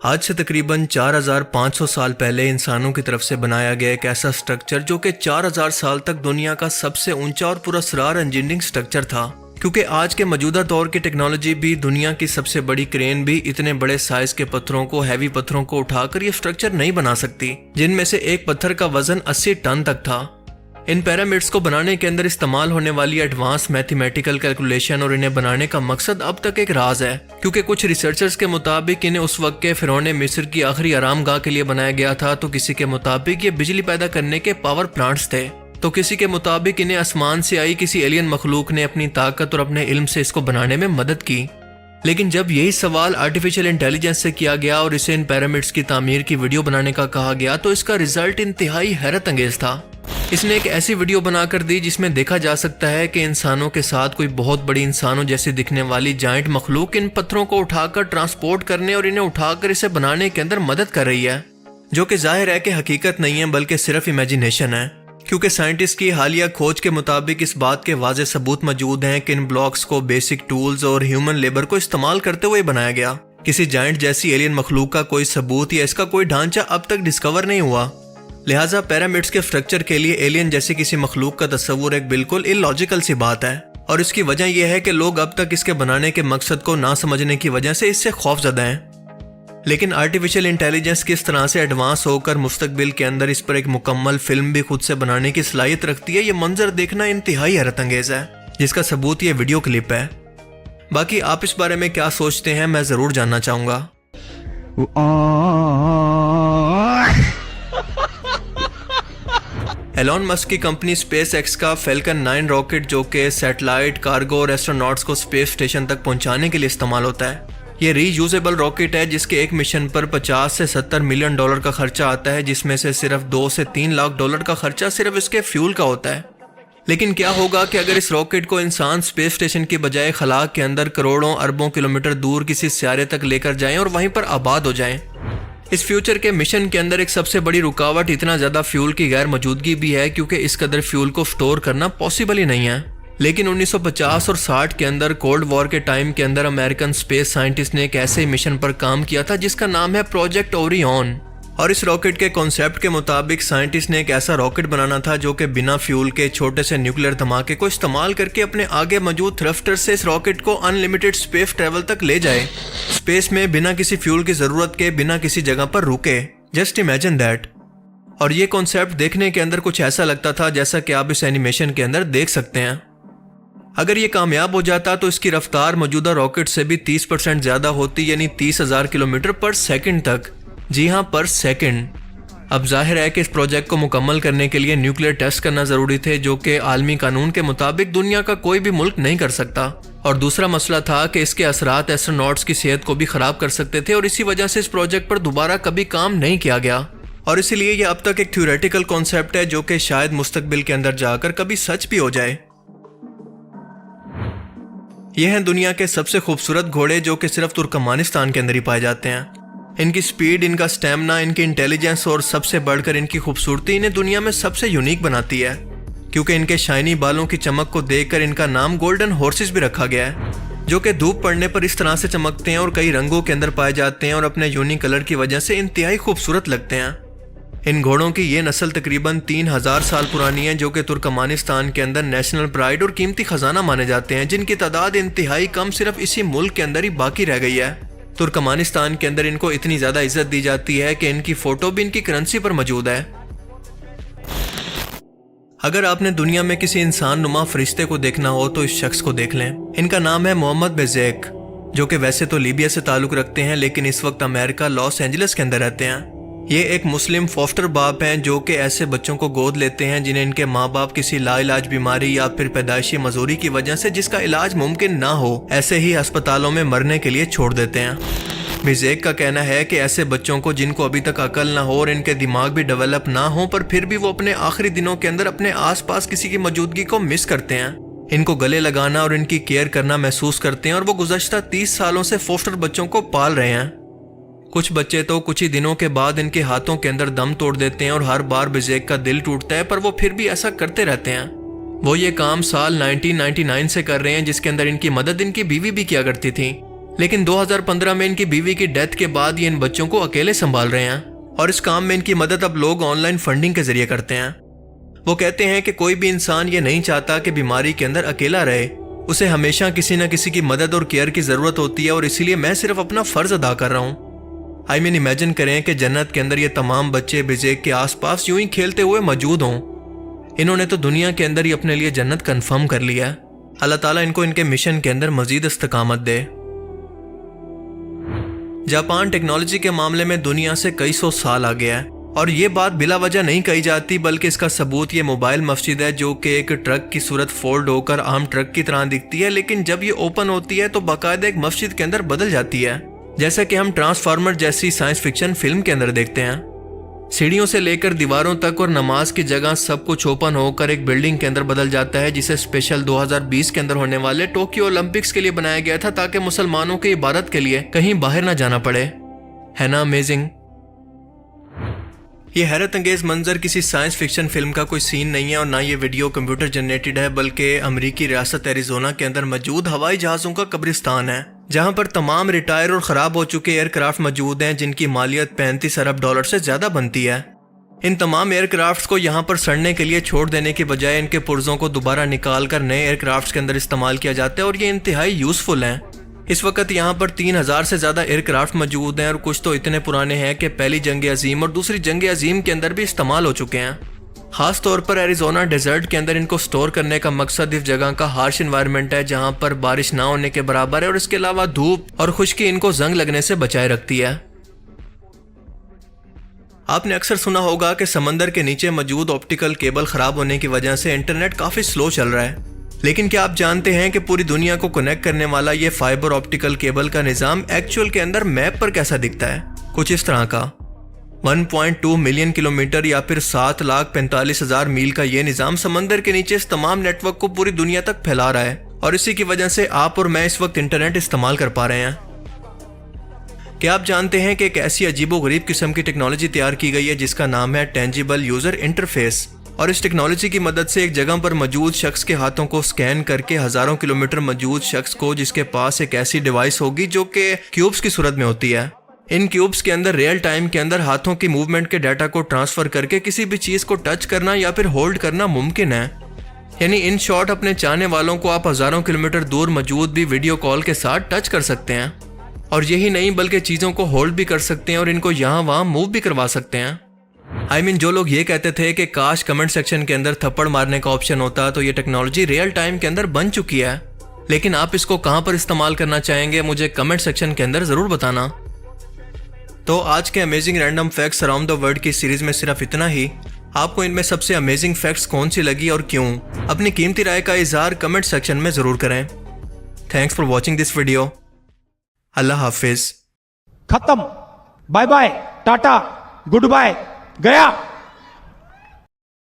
आज से तकरीबन 4500 साल पहले इंसानों की तरफ से बनाया गया एक ऐसा स्ट्रक्चर जो कि 4000 साल तक दुनिया का सबसे ऊंचा और पुरअसरार इंजीनियरिंग स्ट्रक्चर था। क्योंकि आज के मौजूदा दौर की टेक्नोलॉजी भी, दुनिया की सबसे बड़ी क्रेन भी इतने बड़े साइज के पत्थरों को, हैवी पत्थरों को उठाकर ये स्ट्रक्चर नहीं बना सकती, जिनमें से एक पत्थर का वजन 80 टन तक था। इन पिरामिड्स को बनाने के अंदर इस्तेमाल होने वाली एडवांस मैथमेटिकल कैलकुलेशन और इन्हें बनाने का मकसद अब तक एक राज है, क्योंकि कुछ रिसर्चर्स के मुताबिक इन्हें उस वक्त के फिरौने मिस्र की आखिरी आरामगाह के लिए बनाया गया था, तो किसी के मुताबिक ये बिजली पैदा करने के पावर प्लांट्स थे, तो किसी के मुताबिक इन्हें आसमान से आई किसी एलियन मखलूक ने अपनी ताकत और अपने इल्म से इसको बनाने में मदद की। लेकिन जब यही सवाल आर्टिफिशियल इंटेलिजेंस से किया गया और इसे इन पिरामिड्स की तामीर की वीडियो बनाने का कहा गया, तो इसका रिजल्ट इंतहाई हैरत अंगेज था। इसने एक ऐसी वीडियो बनाकर दी जिसमें देखा जा सकता है कि इंसानों के साथ कोई बहुत बड़ी इंसानों जैसी दिखने वाली जायंट मखलूक इन पत्थरों को उठाकर ट्रांसपोर्ट करने और इन्हें उठाकर इसे बनाने के अंदर मदद कर रही है, जो कि जाहिर है कि हकीकत नहीं है बल्कि सिर्फ इमेजिनेशन है। क्योंकि साइंटिस्ट की हालिया खोज के मुताबिक इस बात के वाज़ेह सबूत मौजूद हैं कि इन ब्लॉक्स को बेसिक टूल्स और ह्यूमन लेबर को इस्तेमाल करते हुए बनाया गया। किसी जायंट जैसी एलियन मखलूक का कोई सबूत या इसका कोई ढांचा अब तक डिस्कवर नहीं हुआ। लिहाजा पिरामिड्स के स्ट्रक्चर के लिए एलियन जैसी किसी मखलूक का तस्वुर एक बिल्कुल इलॉजिकल सी बात है, और इसकी वजह यह है कि लोग अब तक इसके बनाने के मकसद को ना समझने की वजह से इससे खौफजदा हैं। लेकिन आर्टिफिशियल इंटेलिजेंस किस तरह से एडवांस होकर मुस्तकबिल के अंदर इस पर एक मुकम्मल फिल्म भी खुद से बनाने की सलाहियत रखती है, ये मंजर देखना इंतहाई हैरत अंगेज है, जिसका सबूत ये वीडियो क्लिप है। बाकी आप इस बारे में क्या सोचते हैं, मैं जरूर जानना चाहूंगा। एलॉन मस्क की कंपनी स्पेस एक्स का फैल्कन 9 रॉकेट, जो कि सैटेलाइट, कार्गो और एस्ट्रोनॉट्स को स्पेस स्टेशन तक पहुंचाने के लिए इस्तेमाल होता है। ये रीयूजेबल रॉकेट है जिसके एक मिशन पर 50 से 70 मिलियन डॉलर का खर्चा आता है, जिसमें से सिर्फ 2 से 3 लाख डॉलर का खर्चा सिर्फ इसके फ्यूल का होता है। लेकिन क्या होगा कि अगर इस रॉकेट को इंसान स्पेस स्टेशन की बजाय खला के अंदर करोड़ों अरबों किलोमीटर दूर किसी सियारे तक लेकर जाएं और वहीं पर आबाद हो जाएं। इस फ्यूचर के मिशन के अंदर एक सबसे बड़ी रुकावट इतना ज्यादा फ्यूल की गैर मौजूदगी भी है, क्योंकि इस कदर फ्यूल को स्टोर करना पॉसिबल ही नहीं है। लेकिन 1950 और 60 के अंदर कोल्ड वॉर के टाइम के अंदर अमेरिकन स्पेस साइंटिस्ट ने एक ऐसे मिशन पर काम किया था जिसका नाम है प्रोजेक्ट ओरियन। और इस रॉकेट के कॉन्सेप्ट के मुताबिक साइंटिस्ट ने एक ऐसा रॉकेट बनाना था जो कि बिना फ्यूल के छोटे से न्यूक्लियर धमाके को इस्तेमाल करके अपने आगे मौजूद थ्रस्टर से इस रॉकेट को अनलिमिटेड स्पेस ट्रेवल तक ले जाए, स्पेस में बिना किसी फ्यूल की जरूरत के, बिना किसी जगह पर रुके। Just imagine that. और ये कॉन्सेप्ट देखने के अंदर कुछ ऐसा लगता था जैसा कि आप इस एनिमेशन के अंदर देख सकते हैं। अगर ये कामयाब हो जाता तो इसकी रफ्तार मौजूदा रॉकेट से भी 30% ज्यादा होती, यानी 30,000 किलोमीटर पर सेकंड तक। जी हाँ, पर सेकंड। अब जाहिर है कि इस प्रोजेक्ट को मुकम्मल करने के लिए न्यूक्लियर टेस्ट करना जरूरी थे, जो कि आलमी कानून के मुताबिक दुनिया का कोई भी मुल्क नहीं कर सकता। और दूसरा मसला था कि इसके असरात एस्ट्रोनॉट्स की सेहत को भी खराब कर सकते थे, और इसी वजह से इस प्रोजेक्ट पर दोबारा कभी काम नहीं किया गया। और इसीलिए ये अब तक एक थ्योरेटिकल कॉन्सेप्ट है जो कि शायद मुस्तकबिल के अंदर जाकर कभी सच भी हो जाए। ये हैं दुनिया के सबसे खूबसूरत घोड़े, जो कि सिर्फ तुर्कमानिस्तान के अंदर ही पाए जाते हैं। इनकी स्पीड, इनका स्टैमिना, इनकी इंटेलिजेंस और सबसे बढ़कर इनकी खूबसूरती इन्हें दुनिया में सबसे यूनिक बनाती है, क्योंकि इनके शाइनी बालों की चमक को देखकर इनका नाम गोल्डन हॉर्सेस भी रखा गया है, जो कि धूप पड़ने पर इस तरह से चमकते हैं और कई रंगों के अंदर पाए जाते हैं और अपने यूनिक कलर की वजह से इंतहाई खूबसूरत लगते हैं। इन घोड़ों की ये नस्ल तकरीबन 3000 साल पुरानी है, जो कि तुर्कमानिस्तान के अंदर नेशनल प्राइड और कीमती खजाना माने जाते हैं, जिनकी तादाद इंतहाई कम सिर्फ इसी मुल्क के अंदर ही बाकी रह गई है। तुर्कमानिस्तान के अंदर इनको इतनी ज्यादा इज्जत दी जाती है कि इनकी फोटो भी इनकी करेंसी पर मौजूद है। अगर आपने दुनिया में किसी इंसान नुमा फरिश्ते को देखना हो तो इस शख्स को देख लें। इनका नाम है मोहम्मद बेज़ेक, जो कि वैसे तो लीबिया से ताल्लुक रखते हैं, लेकिन इस वक्त अमेरिका लॉस एंजलिस के अंदर रहते हैं। ये एक मुस्लिम फॉस्टर बाप हैं जो कि ऐसे बच्चों को गोद लेते हैं जिन्हें इनके माँ बाप किसी लाइलाज बीमारी या फिर पैदाइशी मजूरी की वजह से, जिसका इलाज मुमकिन ना हो, ऐसे ही अस्पतालों में मरने के लिए छोड़ देते हैं। बेज़ेक का कहना है कि ऐसे बच्चों को जिनको अभी तक अकल ना हो और इनके दिमाग भी डेवलप ना हो, पर फिर भी वो अपने आखिरी दिनों के अंदर अपने आसपास किसी की मौजूदगी को मिस करते हैं, इनको गले लगाना और इनकी केयर करना महसूस करते हैं, और वो गुज़श्ता 30 सालों से फोस्टर बच्चों को पाल रहे हैं। कुछ बच्चे तो कुछ ही दिनों के बाद इनके हाथों के अंदर दम तोड़ देते हैं और हर बार बेज़ेक का दिल टूटता है, पर वो फिर भी ऐसा करते रहते हैं। वो ये काम साल 1999 से कर रहे हैं, जिसके अंदर इनकी मदद इनकी बीवी भी किया करती थी। लेकिन 2015 में इनकी बीवी की डेथ के बाद ये इन बच्चों को अकेले संभाल रहे हैं और इस काम में इनकी मदद अब लोग ऑनलाइन फंडिंग के जरिए करते हैं। वो कहते हैं कि कोई भी इंसान ये नहीं चाहता कि बीमारी के अंदर अकेला रहे, उसे हमेशा किसी न किसी की मदद और केयर की जरूरत होती है और इसीलिए मैं सिर्फ अपना फर्ज अदा कर रहा हूँ। आई मीन इमेजिन करें कि जन्नत के अंदर ये तमाम बच्चे बिजेक के आसपास यूं ही खेलते हुए मौजूद हों। इन्होंने तो दुनिया के अंदर ही अपने लिए जन्नत कंफर्म कर लिया है। अल्लाह ताला इनको इनके मिशन के अंदर मजीद इस्तकामत दे। जापान टेक्नोलॉजी के मामले में दुनिया से कई सौ साल आ गया है और ये बात बिला वजह नहीं कही जाती, बल्कि इसका सबूत ये मोबाइल मस्जिद है जो कि एक ट्रक की सूरत फोल्ड होकर आम ट्रक की तरह दिखती है, लेकिन जब ये ओपन होती है तो बाकायदा एक मस्जिद के अंदर बदल जाती है, जैसा कि हम ट्रांसफार्मर जैसी साइंस फिक्शन फिल्म के अंदर देखते हैं। सीढ़ियों से लेकर दीवारों तक और नमाज की जगह सब कुछ ओपन होकर एक बिल्डिंग के अंदर बदल जाता है, जिसे स्पेशल 2020 के अंदर होने वाले टोक्यो ओलंपिक्स के लिए बनाया गया था ताकि मुसलमानों की इबादत के लिए कहीं बाहर ना जाना पड़े। है ना अमेजिंग। ये हैरत अंगेज मंजर किसी साइंस फिक्शन फिल्म का कोई सीन नहीं है और ना ये वीडियो कंप्यूटर जनरेटेड है, बल्कि अमेरिकी रियासत एरिजोना के अंदर मौजूद हवाई जहाजों का कब्रिस्तान है, जहां पर तमाम रिटायर और खराब हो चुके एयरक्राफ्ट मौजूद हैं जिनकी मालियत 35 अरब डॉलर से ज्यादा बनती है। इन तमाम एयरक्राफ्ट्स को यहां पर सड़ने के लिए छोड़ देने की बजाय इनके पुर्जों को दोबारा निकाल कर नए एयरक्राफ्ट्स के अंदर इस्तेमाल किया जाता है और ये इंतहाई यूजफुल हैं। इस वक्त यहाँ पर 3000 से ज्यादा एयरक्राफ्ट मौजूद हैं और कुछ तो इतने पुराने हैं कि पहली जंग अजीम और दूसरी जंग अजीम के अंदर भी इस्तेमाल हो चुके हैं। खास तौर पर एरिजोना डेजर्ट के अंदर इनको स्टोर करने का मकसद इस जगह का हार्श एनवायरनमेंट है जहां पर बारिश ना होने के बराबर है और इसके अलावा धूप और खुश्की इनको जंग लगने से बचाए रखती है। आपने अक्सर सुना होगा कि समंदर के नीचे मौजूद ऑप्टिकल केबल खराब होने की वजह से इंटरनेट काफी स्लो चल रहा है, लेकिन क्या आप जानते हैं कि पूरी दुनिया को कनेक्ट करने वाला ये फाइबर ऑप्टिकल केबल का निजाम एक्चुअल के अंदर मैप पर कैसा दिखता है? कुछ इस तरह का 1.2 मिलियन किलोमीटर या फिर 7,45,000 मील का ये निजाम समंदर के नीचे इस तमाम नेटवर्क को पूरी दुनिया तक फैला रहा है और इसी की वजह से आप और मैं इस वक्त इंटरनेट इस्तेमाल कर पा रहे हैं। क्या आप जानते हैं कि एक ऐसी अजीबोगरीब किस्म की टेक्नोलॉजी तैयार की गई है जिसका नाम है टेंजिबल यूजर इंटरफेस, और इस टेक्नोलॉजी की मदद से एक जगह पर मौजूद शख्स के हाथों को स्कैन करके हजारों किलोमीटर मौजूद शख्स को, जिसके पास एक ऐसी डिवाइस होगी जो कि क्यूब्स की सूरत में होती है, इन क्यूब्स के अंदर रियल टाइम के अंदर हाथों की मूवमेंट के डाटा को ट्रांसफर करके किसी भी चीज को टच करना या फिर होल्ड करना मुमकिन है। यानी इन शॉर्ट अपने चाहने वालों को आप हजारों किलोमीटर दूर मौजूद भी वीडियो कॉल के साथ टच कर सकते हैं, और यही नहीं बल्कि चीजों को होल्ड भी कर सकते हैं और इनको यहाँ वहाँ मूव भी करवा सकते हैं। आई मीन जो लोग ये कहते थे कि काश कमेंट सेक्शन के अंदर थप्पड़ मारने का ऑप्शन होता, तो ये टेक्नोलॉजी रियल टाइम के अंदर बन चुकी है, लेकिन आप इसको कहां पर इस्तेमाल करना चाहेंगे मुझे कमेंट सेक्शन के अंदर जरूर बताना। तो आज के amazing random facts around the world की सीरीज में सिर्फ इतना ही। आपको इनमें सबसे अमेजिंग फैक्ट्स कौन सी लगी और क्यों, अपनी कीमती राय का इजहार कमेंट सेक्शन में जरूर करें। Thanks for watching this video. अल्लाह हाफिज। खत्म। Bye bye, tata, goodbye, गया।